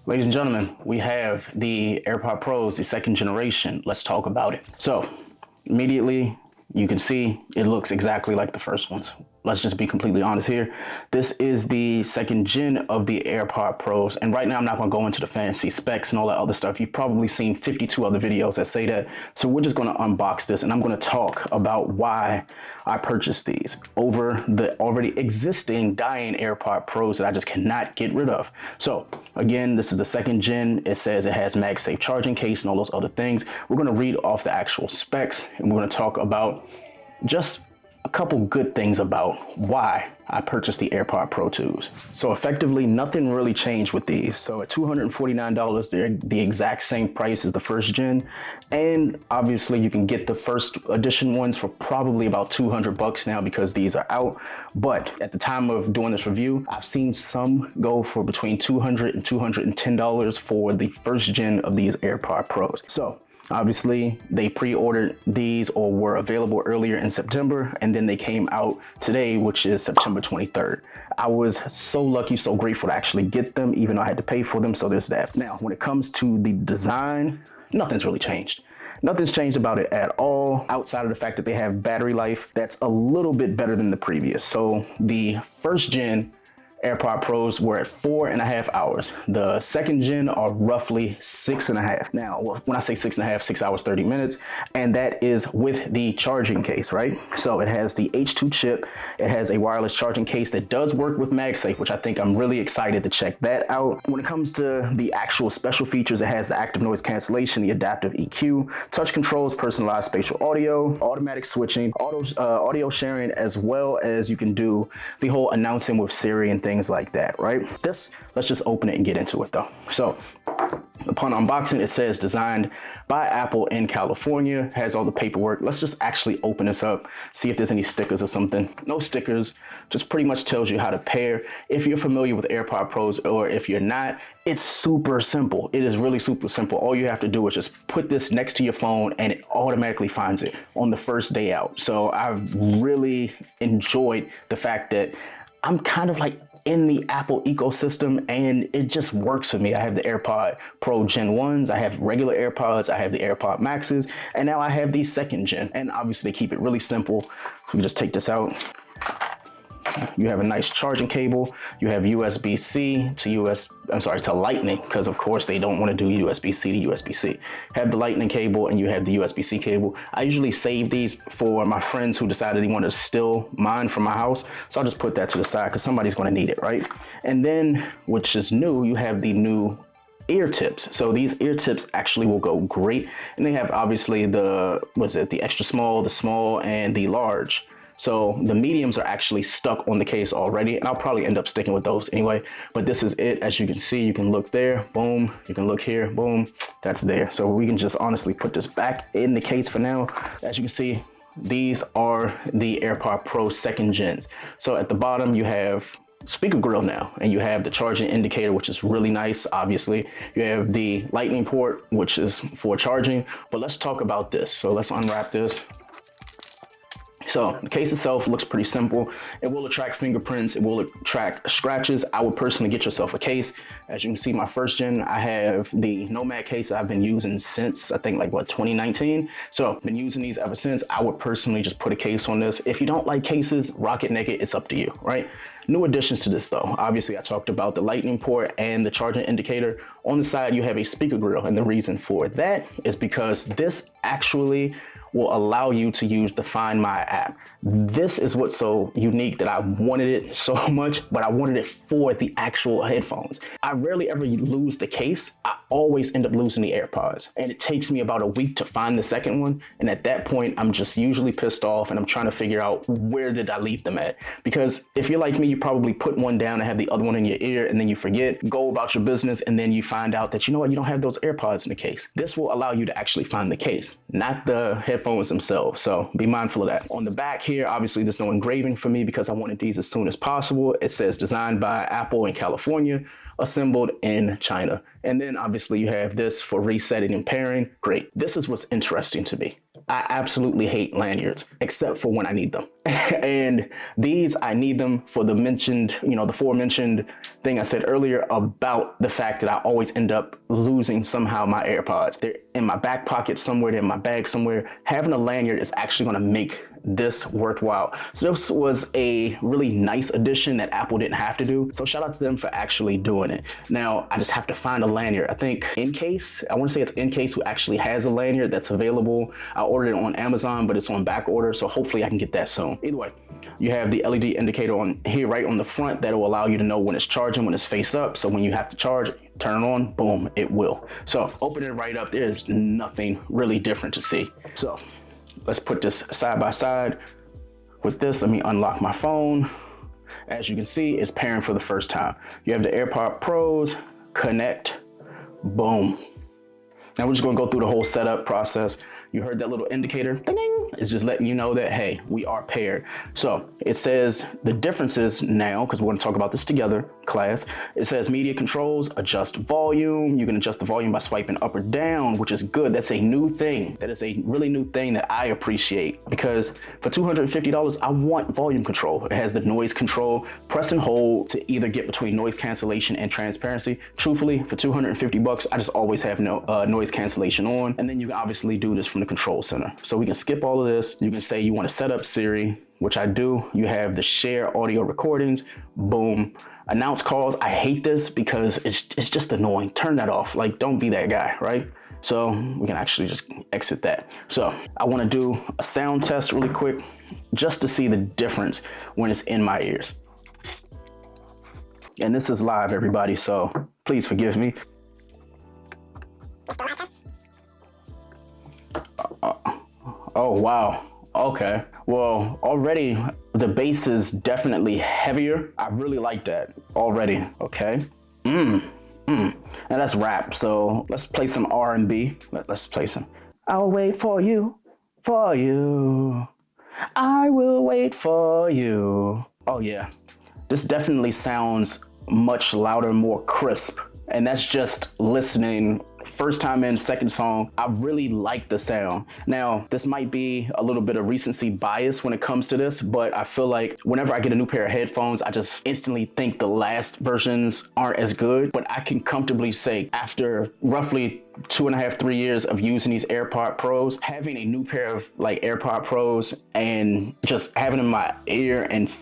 Ladies and gentlemen, we have the AirPod Pros, the second generation. Let's talk about it. So immediately you can see it looks exactly like the first ones. Let's just be completely honest here. This is the second gen of the AirPod Pros. And right now I'm not gonna go into the fancy specs and all that other stuff. You've probably seen 52 other videos that say that. So we're just gonna unbox this and I'm gonna talk about why I purchased these over the already existing dying AirPod Pros that I just cannot get rid of. So again, this is the second gen. It says it has MagSafe charging case and all those other things. We're gonna read off the actual specs and we're gonna talk about just a couple good things about why I purchased the AirPod Pro 2s. So effectively, nothing really changed with these. So at $249, they're the exact same price as the first gen. And obviously you can get the first edition ones for probably about 200 bucks now because these are out. But at the time of doing this review, I've seen some go for between $200 and $210 for the first gen of these AirPod Pros. So obviously, they pre-ordered these or were available earlier in September, and then they came out today, which is September 23rd. I was so lucky, so grateful to actually get them, even though I had to pay for them, so there's that. Now, when it comes to the design, nothing's really changed. Nothing's changed about it at all, outside of the fact that they have battery life that's a little bit better than the previous. So the first gen AirPod Pros were at 4.5 hours. The second gen are roughly 6.5. Now, when I say 6.5, 6 hours, 30 minutes, and that is with the charging case, right? So it has the H2 chip. It has a wireless charging case that does work with MagSafe, which I think I'm really excited to check that out. When it comes to the actual special features, it has the active noise cancellation, the adaptive EQ, touch controls, personalized spatial audio, automatic switching, audio sharing, as well as you can do the whole announcing with Siri and things like that, right? Let's just open it and get into it though. So upon unboxing, it says designed by Apple in California, has all the paperwork. Let's just actually open this up, see if there's any stickers or something. No stickers, just pretty much tells you how to pair. If you're familiar with AirPod Pros or if you're not, it's super simple. It is really super simple. All you have to do is just put this next to your phone and it automatically finds it on the first day out. So I've really enjoyed the fact that I'm kind of like in the Apple ecosystem and it just works for me. I have the AirPod Pro Gen 1s, I have regular AirPods, I have the AirPod Maxes, and now I have the second gen. And obviously they keep it really simple. We just take this out. You have a nice charging cable. You have USB-C to Lightning, because of course they don't want to do USB-C to USB-C. Have the Lightning cable and you have the USB-C cable. I usually save these for my friends who decided they wanted to steal mine from my house. So I'll just put that to the side because somebody's going to need it, right? And then, which is new, you have the new ear tips. So these ear tips actually will go great. And they have obviously the extra small, the small, and the large. So the mediums are actually stuck on the case already, and I'll probably end up sticking with those anyway. But this is it. As you can see, you can look there, boom. You can look here, boom. That's there. So we can just honestly put this back in the case for now. As you can see, these are the AirPod Pro second gens. So at the bottom, you have speaker grill now, and you have the charging indicator, which is really nice. Obviously you have the lightning port, which is for charging. But let's talk about this. So let's unwrap this. So the case itself looks pretty simple. It will attract fingerprints. It will attract scratches. I would personally get yourself a case. As you can see, my first gen, I have the Nomad case I've been using since I think 2019. So I've been using these ever since. I would personally just put a case on this. If you don't like cases, rock it naked. It's up to you, right? New additions to this though. Obviously I talked about the lightning port and the charging indicator. On the side, you have a speaker grill. And the reason for that is because this actually will allow you to use the Find My app. This is what's so unique that I wanted it so much, but I wanted it for the actual headphones. I rarely ever lose the case. I always end up losing the AirPods. And it takes me about a week to find the second one. And at that point, I'm just usually pissed off and I'm trying to figure out where did I leave them at? Because if you're like me, you probably put one down and have the other one in your ear and then you forget, go about your business, and then you find out that, you know what, you don't have those AirPods in the case. This will allow you to actually find the case, not the headphones themselves. So be mindful of that. On the back here, obviously there's no engraving for me because I wanted these as soon as possible. It says designed by Apple in California, assembled in China. And then obviously you have this for resetting and pairing. Great. This is what's interesting to me. I absolutely hate lanyards, except for when I need them. And these, I need them for the mentioned, the aforementioned thing I said earlier about the fact that I always end up losing somehow my AirPods. They're in my back pocket somewhere, they're in my bag somewhere. Having a lanyard is actually gonna make this worthwhile. So this was a really nice addition that Apple didn't have to do. So shout out to them for actually doing it. Now I just have to find a lanyard. I think Incase, I want to say it's Incase who actually has a lanyard that's available. I ordered it on Amazon, but it's on back order. So hopefully I can get that soon. Either way, you have the LED indicator on here right on the front that will allow you to know when it's charging, when it's face up. So when you have to charge, turn it on, boom, it will. So open it right up. There's nothing really different to see. So let's put this side by side with this. Let me unlock my phone. As you can see, it's pairing for the first time. You have the AirPod Pros, connect, boom. Now we're just gonna go through the whole setup process. You heard that little indicator, ding, ding. It's just letting you know that, hey, we are paired. So it says the differences now, because we're gonna talk about this together, class. It says media controls, adjust volume. You can adjust the volume by swiping up or down, which is good. That's a new thing. That is a really new thing that I appreciate, because for $250, I want volume control. It has the noise control, press and hold to either get between noise cancellation and transparency. Truthfully, for $250, I just always have noise cancellation on. And then you can obviously do this from the control center. So we can skip all of this. You can say you want to set up Siri, which I do. You have the share audio recordings, boom. Announce calls. I hate this because it's just annoying. Turn that off. Like, don't be that guy, right? So we can actually just exit that. So I want to do a sound test really quick just to see the difference when it's in my ears. And this is live, everybody, so please forgive me. Oh, wow. Okay. Well, already the bass is definitely heavier. I really like that already. Okay. Now that's rap. So let's play some R&B. Let's play some. I'll wait for you, for you. I will wait for you. Oh yeah. This definitely sounds much louder, more crisp. And that's just listening. First time in, second song, I really like the sound. Now, this might be a little bit of recency bias when it comes to this, but I feel like whenever I get a new pair of headphones, I just instantly think the last versions aren't as good. But I can comfortably say, after roughly 2.5, 3 years of using these AirPod Pros, having a new pair of like AirPod Pros and just having them in my ear and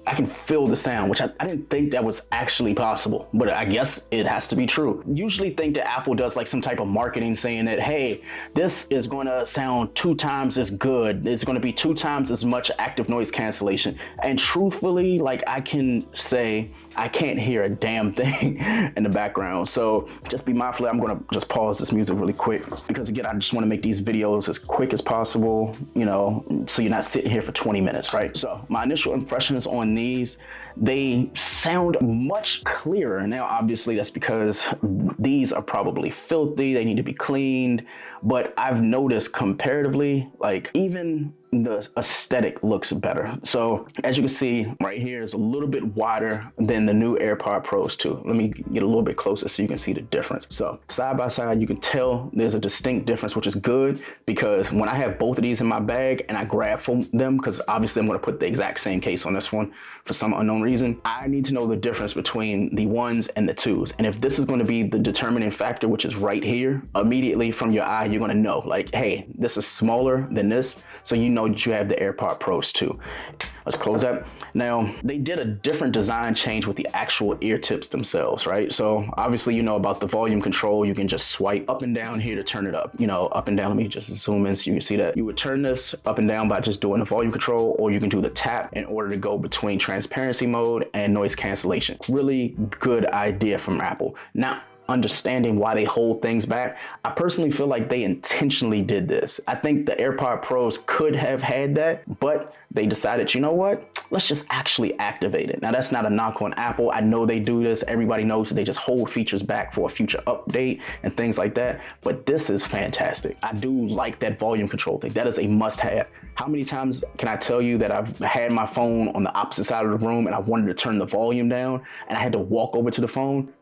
I can feel the sound, which I didn't think that was actually possible, but I guess it has to be true. Usually think that Apple does like some type of marketing saying that, hey, this is going to sound 2 times as good. It's going to be 2 times as much active noise cancellation. And truthfully, like I can say, I can't hear a damn thing in the background. So just be mindful. I'm going to just pause this music really quick because again, I just want to make these videos as quick as possible, so you're not sitting here for 20 minutes, right? So my initial impressions on these, they sound much clearer. Now, obviously that's because these are probably filthy. They need to be cleaned, but I've noticed comparatively, like even the aesthetic looks better. So as you can see right here is a little bit wider than the new AirPod Pros too. Let me get a little bit closer so you can see the difference. So side by side, you can tell there's a distinct difference, which is good because when I have both of these in my bag and I grab from them, because obviously I'm going to put the exact same case on this one for some unknown reason, I need to know the difference between the 1s and the 2s. And if this is going to be the determining factor, which is right here, immediately from your eye, you're going to know like, hey, this is smaller than this. So you know that you have the AirPod Pros too. Let's close that. Now, they did a different design change with the actual ear tips themselves, right? So obviously, you know about the volume control. You can just swipe up and down here to turn it up, up and down. Let me just zoom in so you can see that. You would turn this up and down by just doing the volume control, or you can do the tap in order to go between transparency mode and noise cancellation. Really good idea from Apple. Now, understanding why they hold things back, I personally feel like they intentionally did this. I think the AirPod Pros could have had that, but they decided, you know what? Let's just actually activate it. Now, that's not a knock on Apple. I know they do this. Everybody knows that they just hold features back for a future update and things like that. But this is fantastic. I do like that volume control thing. That is a must-have. How many times can I tell you that I've had my phone on the opposite side of the room and I wanted to turn the volume down and I had to walk over to the phone?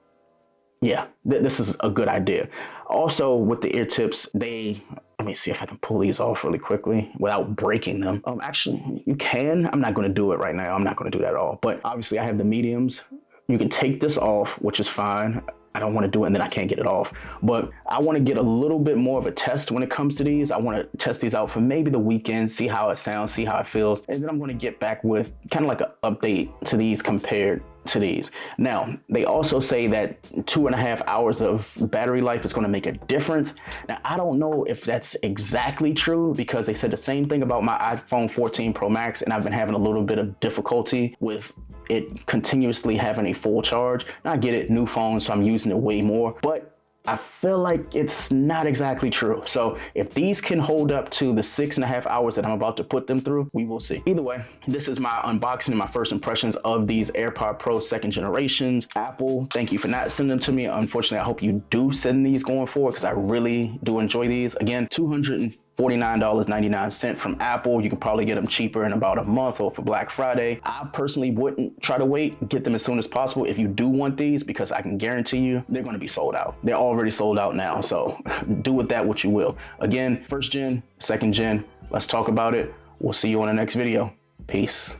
Yeah, this is a good idea. Also, with the ear tips, they Let me see if I can pull these off really quickly without breaking them. Actually, you can. I'm not going to do it right now. I'm not going to do that at all. But obviously, I have the mediums. You can take this off, which is fine. I don't want to do it and then I can't get it off. But I want to get a little bit more of a test when it comes to these. I want to test these out for maybe the weekend, see how it sounds, see how it feels. And then I'm going to get back with kind of like an update to these compared to these. Now, they also say that 2.5 hours of battery life is going to make a difference. Now, I don't know if that's exactly true because they said the same thing about my iPhone 14 Pro Max, and I've been having a little bit of difficulty with it continuously having a full charge. Now, I get it, new phone, so I'm using it way more, but I feel like it's not exactly true. So if these can hold up to the 6.5 hours that I'm about to put them through, we will see. Either way, this is my unboxing and my first impressions of these AirPod Pro 2nd generations. Apple, thank you for not sending them to me. Unfortunately, I hope you do send these going forward because I really do enjoy these. Again, $249.99 from Apple. You can probably get them cheaper in about a month or for Black Friday. I personally wouldn't try to wait, get them as soon as possible if you do want these, because I can guarantee you they're going to be sold out. They're already sold out now, so do with that what you will. Again, 1st gen, 2nd gen, let's talk about it. We'll see you on the next video. Peace.